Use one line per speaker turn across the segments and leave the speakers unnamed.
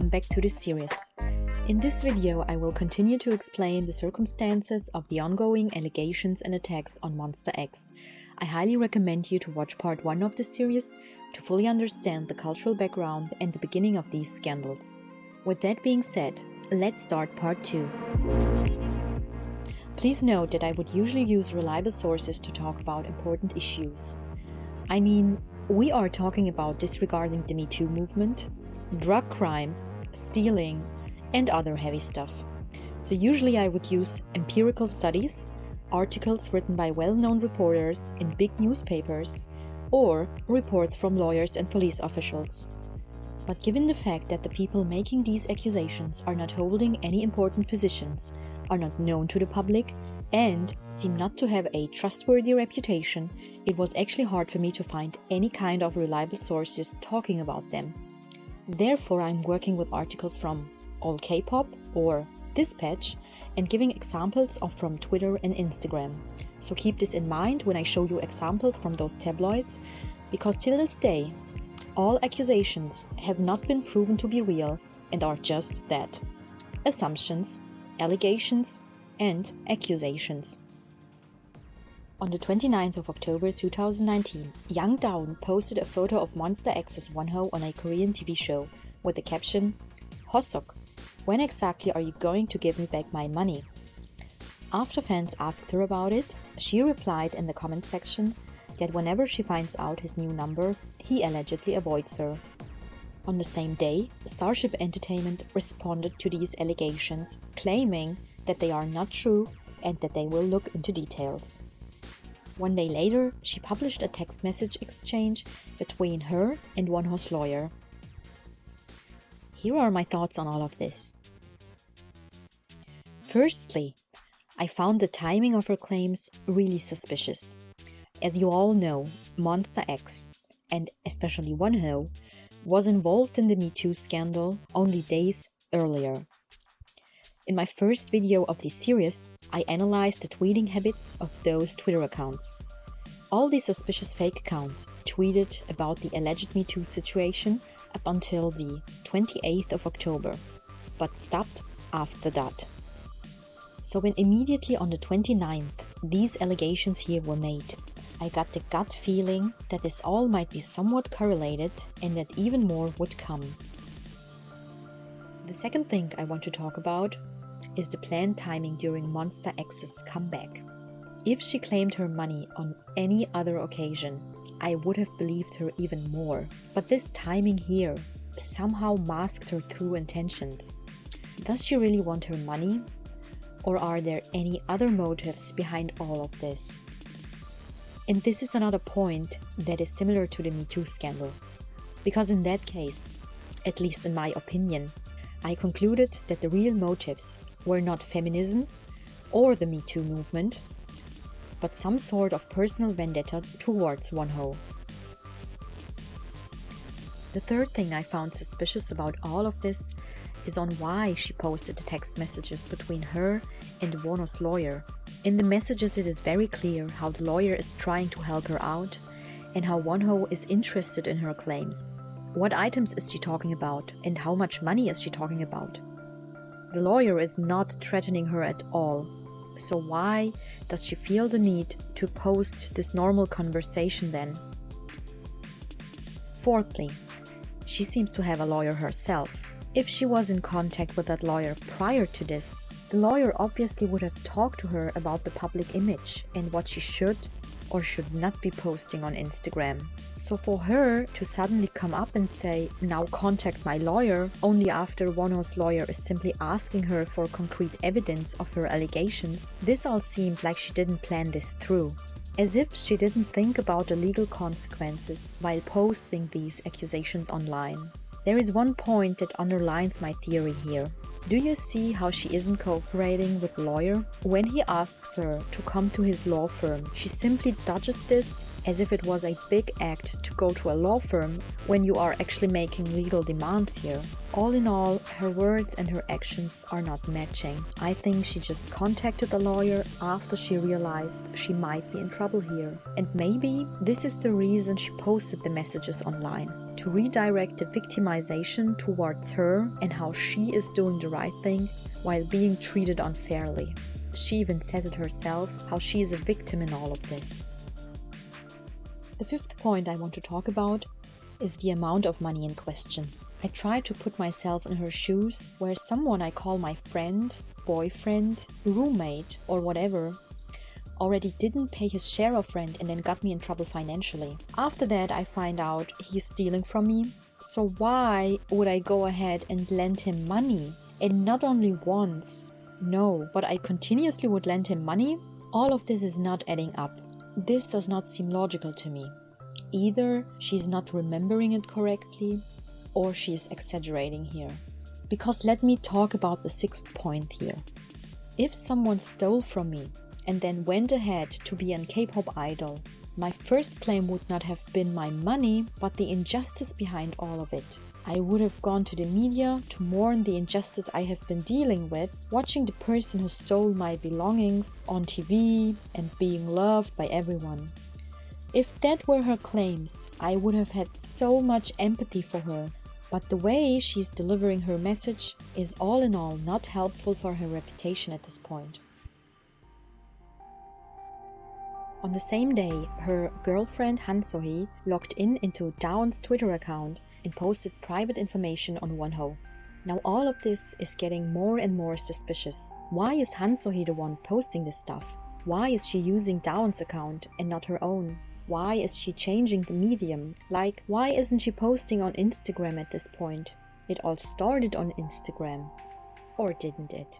welcome back to this series. In this video, I will continue to explain the circumstances of the ongoing allegations and attacks on MONSTA X. I highly recommend you to watch part 1 of this series to fully understand the cultural background and the beginning of these scandals. With that being said, let's start part 2. Please note that I would usually use reliable sources to talk about important issues. I mean, we are talking about disregarding the Me Too movement, drug crimes, stealing, and other heavy stuff. So usually I would use empirical studies, articles written by well-known reporters in big newspapers, or reports from lawyers and police officials. But given the fact that the people making these accusations are not holding any important positions, are not known to the public, and seem not to have a trustworthy reputation, it was actually hard for me to find any kind of reliable sources talking about them. Therefore, I'm working with articles from All K-pop or Dispatch and giving examples from Twitter and Instagram. So keep this in mind when I show you examples from those tabloids, because till this day, all accusations have not been proven to be real and are just that: assumptions, allegations, and accusations. On the 29th of October 2019, Young Dawn posted a photo of MONSTA X's WONHO on a Korean TV show with the caption, "Hosok, when exactly are you going to give me back my money?" After fans asked her about it, she replied in the comment section that whenever she finds out his new number, he allegedly avoids her. On the same day, Starship Entertainment responded to these allegations, claiming that they are not true and that they will look into details. One day later, she published a text message exchange between her and WONHO's lawyer. Here are my thoughts on all of this. Firstly, I found the timing of her claims really suspicious. As you all know, MONSTA X, and especially WONHO, was involved in the Me Too scandal only days earlier. In my first video of this series, I analyzed the tweeting habits of those Twitter accounts. All these suspicious fake accounts tweeted about the alleged Me Too situation up until the 28th of October, but stopped after that. So when immediately on the 29th these allegations here were made, I got the gut feeling that this all might be somewhat correlated and that even more would come. The second thing I want to talk about is the planned timing during MONSTA X's comeback. If she claimed her money on any other occasion, I would have believed her even more. But this timing here somehow masked her true intentions. Does she really want her money? Or are there any other motives behind all of this? And this is another point that is similar to the Me Too scandal. Because in that case, at least in my opinion, I concluded that the real motives were not feminism or the Me Too movement, but some sort of personal vendetta towards WONHO. The third thing I found suspicious about all of this is on why she posted the text messages between her and WONHO's lawyer. In the messages, it is very clear how the lawyer is trying to help her out and how WONHO is interested in her claims. What items is she talking about and how much money is she talking about? The lawyer is not threatening her at all. So why does she feel the need to post this normal conversation then? Fourthly, she seems to have a lawyer herself. If she was in contact with that lawyer prior to this, the lawyer obviously would have talked to her about the public image and what she should or should not be posting on Instagram. So for her to suddenly come up and say, "Now contact my lawyer," only after WONHO's lawyer is simply asking her for concrete evidence of her allegations, this all seemed like she didn't plan this through. As if she didn't think about the legal consequences while posting these accusations online. There is one point that underlines my theory here. Do you see how she isn't cooperating with the lawyer? When he asks her to come to his law firm, she simply dodges this as if it was a big act to go to a law firm when you are actually making legal demands here. All in all, her words and her actions are not matching. I think she just contacted a lawyer after she realized she might be in trouble here. And maybe this is the reason she posted the messages online, to redirect the victimization towards her and how she is doing the right thing while being treated unfairly. She even says it herself, how she is a victim in all of this. The fifth point I want to talk about is the amount of money in question. I try to put myself in her shoes, where someone I call my friend, boyfriend, roommate, or whatever already didn't pay his share of rent and then got me in trouble financially. After that, I find out he's stealing from me. So why would I go ahead and lend him money? And not only once, no, but I continuously would lend him money? All of this is not adding up. This does not seem logical to me. Either she's not remembering it correctly, or she is exaggerating here. Because let me talk about the sixth point here. If someone stole from me and then went ahead to be a K-pop idol, my first claim would not have been my money, but the injustice behind all of it. I would have gone to the media to mourn the injustice I have been dealing with, watching the person who stole my belongings on TV and being loved by everyone. If that were her claims, I would have had so much empathy for her. But the way she's delivering her message is all in all not helpful for her reputation at this point. On the same day, her girlfriend Han So-hee logged into Dawn's Twitter account and posted private information on WONHO. Now all of this is getting more and more suspicious. Why is Han So-hee the one posting this stuff? Why is she using Dawn's account and not her own? Why is she changing the medium? Like, why isn't she posting on Instagram at this point? It all started on Instagram. Or didn't it?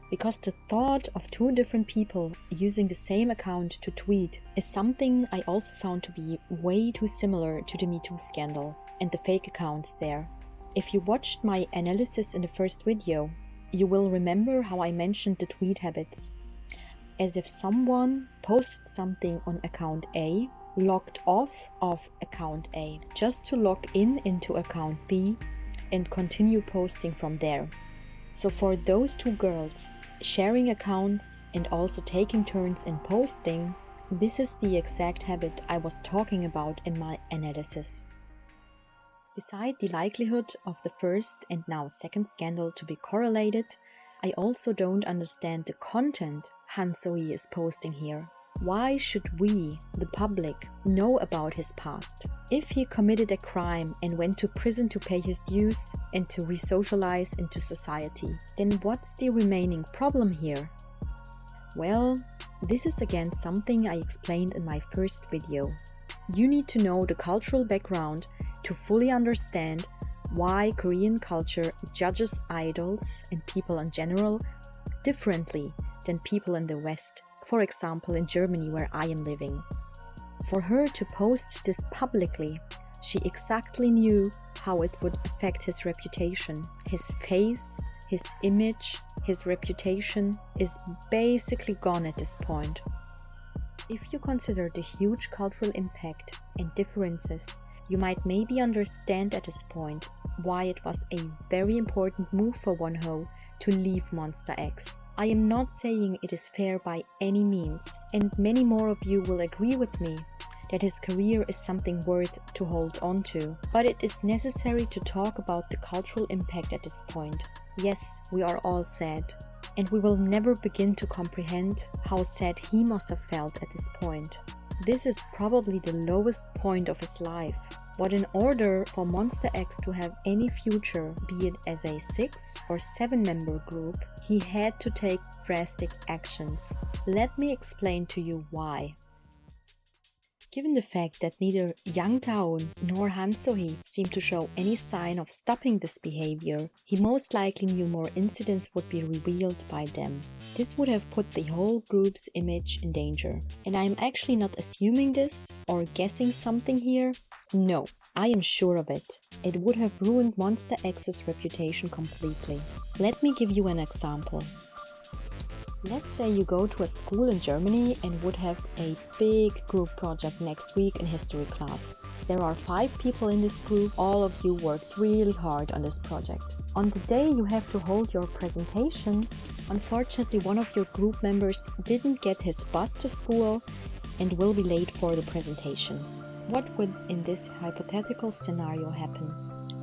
Because the thought of two different people using the same account to tweet is something I also found to be way too similar to the Me Too scandal and the fake accounts there. If you watched my analysis in the first video, you will remember how I mentioned the tweet habits. As if someone posted something on account A, logged off of account A, just to log into account B and continue posting from there. So for those two girls, sharing accounts and also taking turns in posting, this is the exact habit I was talking about in my analysis. Beside the likelihood of the first and now second scandal to be correlated, I also don't understand the content Han So-hee is posting here. Why should we, the public, know about his past? If he committed a crime and went to prison to pay his dues and to re-socialize into society, then what's the remaining problem here? Well, this is again something I explained in my first video. You need to know the cultural background to fully understand why Korean culture judges idols and people in general differently than people in the West. For example, in Germany, where I am living. For her to post this publicly, she exactly knew how it would affect his reputation. His face, his image, his reputation is basically gone at this point. If you consider the huge cultural impact and differences, you might maybe understand at this point why it was a very important move for WONHO to leave MONSTA X. I am not saying it is fair by any means, and many more of you will agree with me that his career is something worth to hold on to. But it is necessary to talk about the cultural impact at this point. Yes, we are all sad, and we will never begin to comprehend how sad he must have felt at this point. This is probably the lowest point of his life. But in order for MONSTA X to have any future, be it as a 6 or 7 member group, he had to take drastic actions. Let me explain to you why. Given the fact that neither Yang Taehoon nor Han So-hee seemed to show any sign of stopping this behavior, he most likely knew more incidents would be revealed by them. This would have put the whole group's image in danger. And I am actually not assuming this or guessing something here. No, I am sure of it. It would have ruined MONSTA X's reputation completely. Let me give you an example. Let's say you go to a school in Germany and would have a big group project next week in history class. There are 5 people in this group, all of you worked really hard on this project. On the day you have to hold your presentation, unfortunately one of your group members didn't get his bus to school and will be late for the presentation. What would in this hypothetical scenario happen?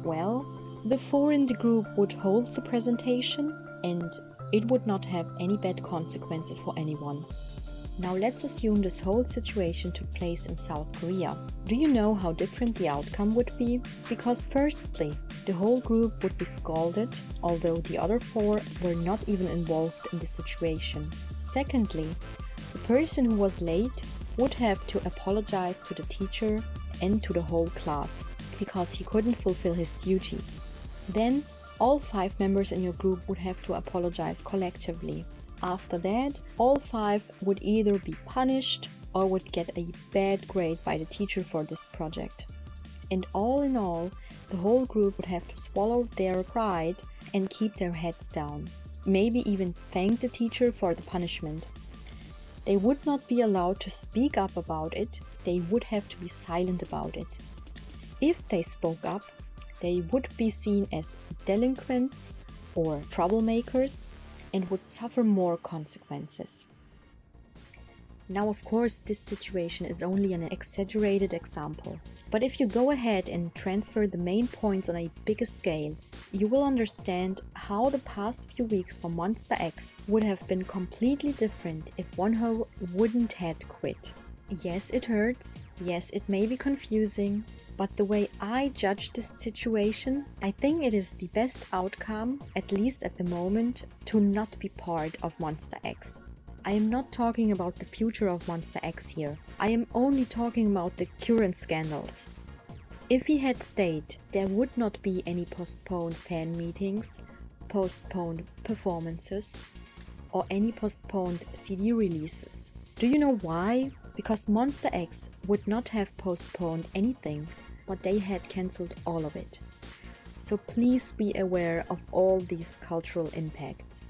Well, the 4 in the group would hold the presentation and it would not have any bad consequences for anyone. Now let's assume this whole situation took place in South Korea. Do you know how different the outcome would be? Because firstly, the whole group would be scolded, although the other 4 were not even involved in the situation. Secondly, the person who was late would have to apologize to the teacher and to the whole class, because he couldn't fulfill his duty. Then, all 5 members in your group would have to apologize collectively. After that, all 5 would either be punished or would get a bad grade by the teacher for this project. And all in all, the whole group would have to swallow their pride and keep their heads down. Maybe even thank the teacher for the punishment. They would not be allowed to speak up about it, they would have to be silent about it. If they spoke up, they would be seen as delinquents or troublemakers and would suffer more consequences. Now, of course, this situation is only an exaggerated example. But if you go ahead and transfer the main points on a bigger scale, you will understand how the past few weeks for MONSTA X would have been completely different if WONHO wouldn't had quit. Yes, it hurts. Yes, it may be confusing. But the way I judge this situation, I think it is the best outcome, at least at the moment, to not be part of MONSTA X. I am not talking about the future of MONSTA X here. I am only talking about the current scandals. If he had stayed, there would not be any postponed fan meetings, postponed performances, or any postponed CD releases. Do you know why? Because MONSTA X would not have postponed anything, but they had cancelled all of it. So please be aware of all these cultural impacts.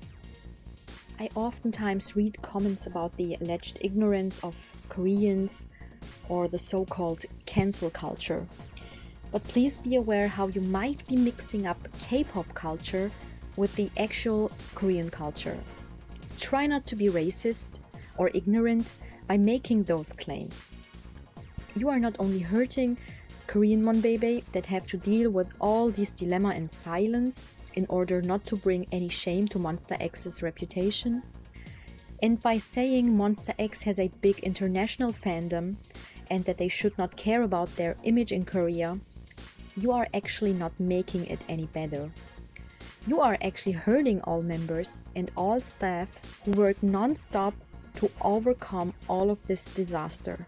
I oftentimes read comments about the alleged ignorance of Koreans or the so-called cancel culture. But please be aware how you might be mixing up K-pop culture with the actual Korean culture. Try not to be racist or ignorant by making those claims. You are not only hurting Korean monbebe that have to deal with all these dilemma in silence in order not to bring any shame to MONSTA X's reputation. And by saying MONSTA X has a big international fandom and that they should not care about their image in Korea, you are actually not making it any better. You are actually hurting all members and all staff who work non-stop to overcome all of this disaster.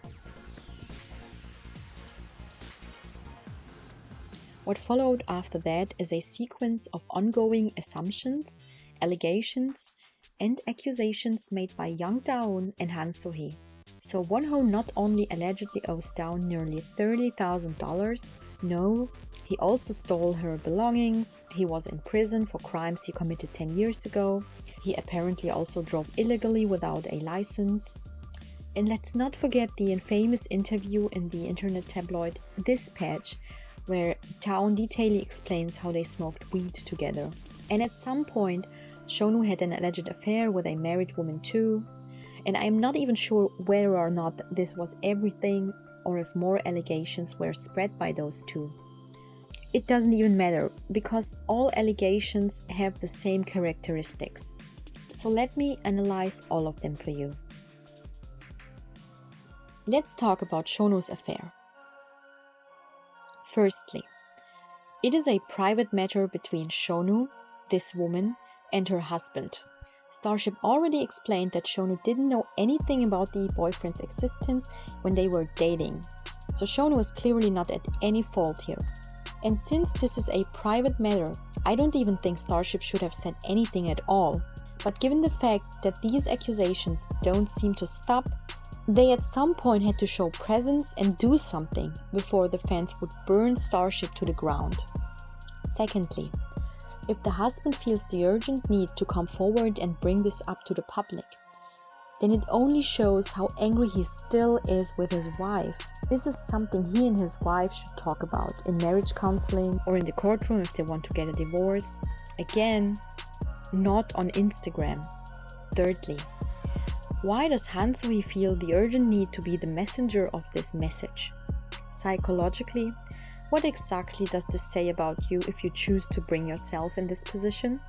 What followed after that is a sequence of ongoing assumptions, allegations, and accusations made by Young Da-eun and Han So-hee. So WONHO not only allegedly owes down nearly $30,000, no, he also stole her belongings, he was in prison for crimes he committed 10 years ago, he apparently also drove illegally without a license. And let's not forget the infamous interview in the internet tabloid Dispatch, where Da-eun detailedly explains how they smoked weed together. And at some point, Shownu had an alleged affair with a married woman too, and I am not even sure whether or not this was everything or if more allegations were spread by those two. It doesn't even matter, because all allegations have the same characteristics. So let me analyze all of them for you. Let's talk about Shownu's affair. Firstly, it is a private matter between Shownu, this woman, and her husband. Starship already explained that Shownu didn't know anything about the boyfriend's existence when they were dating. So Shownu is clearly not at any fault here. And since this is a private matter, I don't even think Starship should have said anything at all. But given the fact that these accusations don't seem to stop, they at some point had to show presence and do something before the fans would burn Starship to the ground. Secondly, If the husband feels the urgent need to come forward and bring this up to the public, then it only shows how angry he still is with his wife. This is something he and his wife should talk about in marriage counseling or in the courtroom if they want to get a divorce. Again, not on Instagram. Thirdly, why does Han So-hee feel the urgent need to be the messenger of this message? Psychologically, what exactly does this say about you if you choose to bring yourself in this position?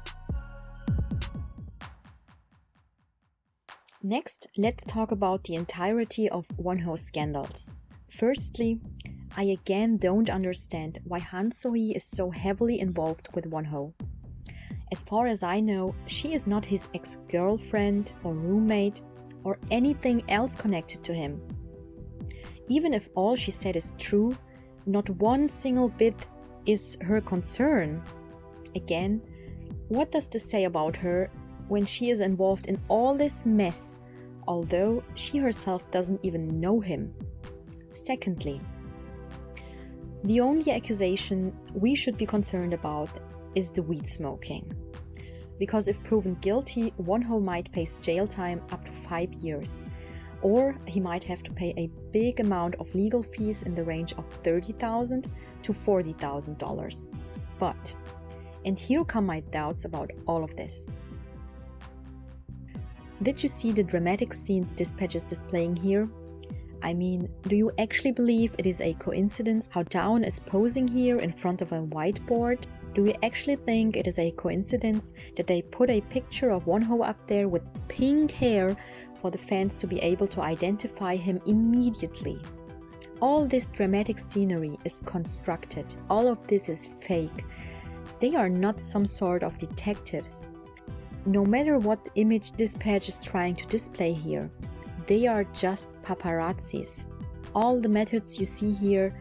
Next, let's talk about the entirety of WONHO scandals. Firstly, I again don't understand why Han So-hee is so heavily involved with WONHO. As far as I know, she is not his ex-girlfriend or roommate or anything else connected to him. Even if all she said is true, not one single bit is her concern. Again, what does this say about her when she is involved in all this mess, although she herself doesn't even know him? Secondly, the only accusation we should be concerned about is the weed smoking. Because if proven guilty, WONHO might face jail time up to 5 years, or he might have to pay a big amount of legal fees in the range of $30,000 to $40,000. But, and here come my doubts about all of this. Did you see the dramatic scenes Dispatch is displaying here? I mean, do you actually believe it is a coincidence how Dawn is posing here in front of a whiteboard? Do you actually think it is a coincidence that they put a picture of WONHO up there with pink hair for the fans to be able to identify him immediately? All this dramatic scenery is constructed. All of this is fake. They are not some sort of detectives. No matter what image Dispatch is trying to display here, they are just paparazzis. All the methods you see here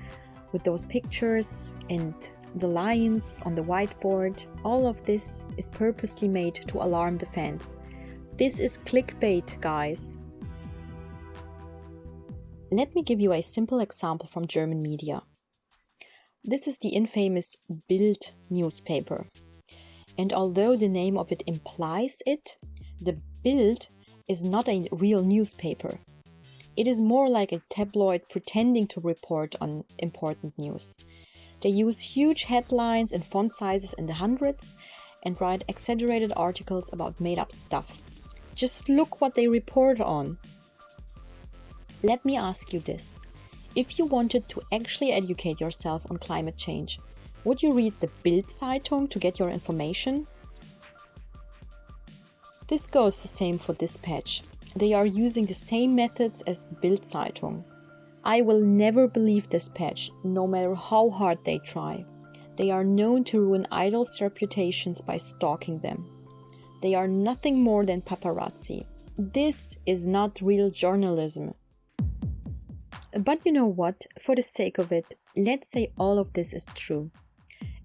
with those pictures and the lines on the whiteboard, all of this is purposely made to alarm the fans. This is clickbait, guys. Let me give you a simple example from German media. This is the infamous Bild newspaper. And although the name of it implies it, the Bild is not a real newspaper. It is more like a tabloid pretending to report on important news. They use huge headlines and font sizes in the hundreds and write exaggerated articles about made-up stuff. Just look what they report on. Let me ask you this. If you wanted to actually educate yourself on climate change, would you read the Bild-Zeitung to get your information? This goes the same for Dispatch. They are using the same methods as the Bild-Zeitung. I will never believe Dispatch, no matter how hard they try. They are known to ruin idols' reputations by stalking them. They are nothing more than paparazzi. This is not real journalism. But you know what? For the sake of it, let's say all of this is true.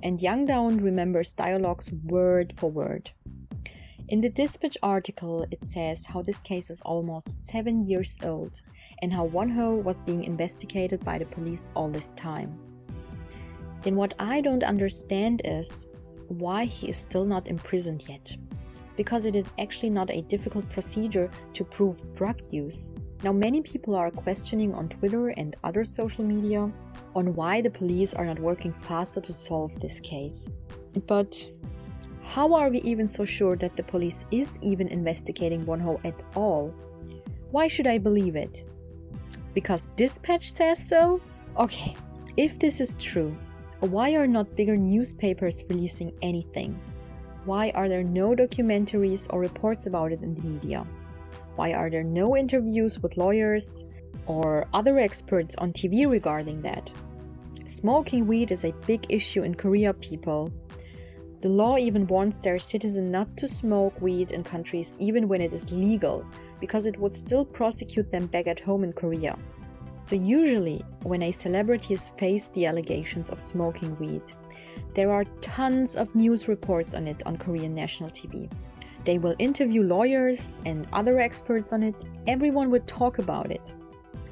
And Young Dawn remembers dialogues word for word. In the Dispatch article, it says how this case is almost 7 years old and how WONHO was being investigated by the police all this time. Then what I don't understand is why he is still not imprisoned yet. Because it is actually not a difficult procedure to prove drug use. Now many people are questioning on Twitter and other social media on why the police are not working faster to solve this case. But how are we even so sure that the police is even investigating WONHO at all? Why should I believe it? Because Dispatch says so? Okay, if this is true, why are not bigger newspapers releasing anything? Why are there no documentaries or reports about it in the media? Why are there no interviews with lawyers or other experts on TV regarding that? Smoking weed is a big issue in Korea, people. The law even warns their citizens not to smoke weed in countries even when it is legal, because it would still prosecute them back at home in Korea. So usually, when a celebrity has faced the allegations of smoking weed, there are tons of news reports on it on Korean national TV. They will interview lawyers and other experts on it. Everyone would talk about it.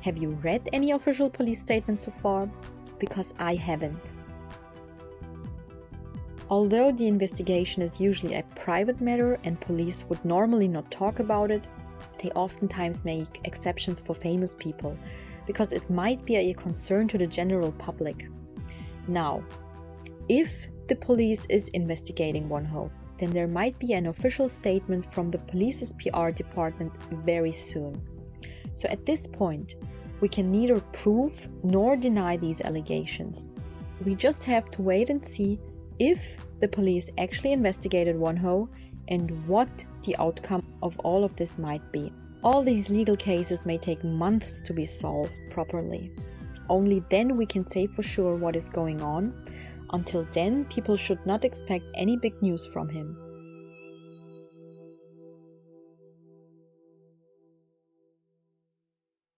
Have you read any official police statements so far? Because I haven't. Although the investigation is usually a private matter and police would normally not talk about it, they oftentimes make exceptions for famous people because it might be a concern to the general public. Now, if the police is investigating Wonho, then there might be an official statement from the police's PR department very soon. So at this point, we can neither prove nor deny these allegations. We just have to wait and see if the police actually investigated Wonho and what the outcome of all of this might be. All these legal cases may take months to be solved properly. Only then we can say for sure what is going on. Until then, people should not expect any big news from him.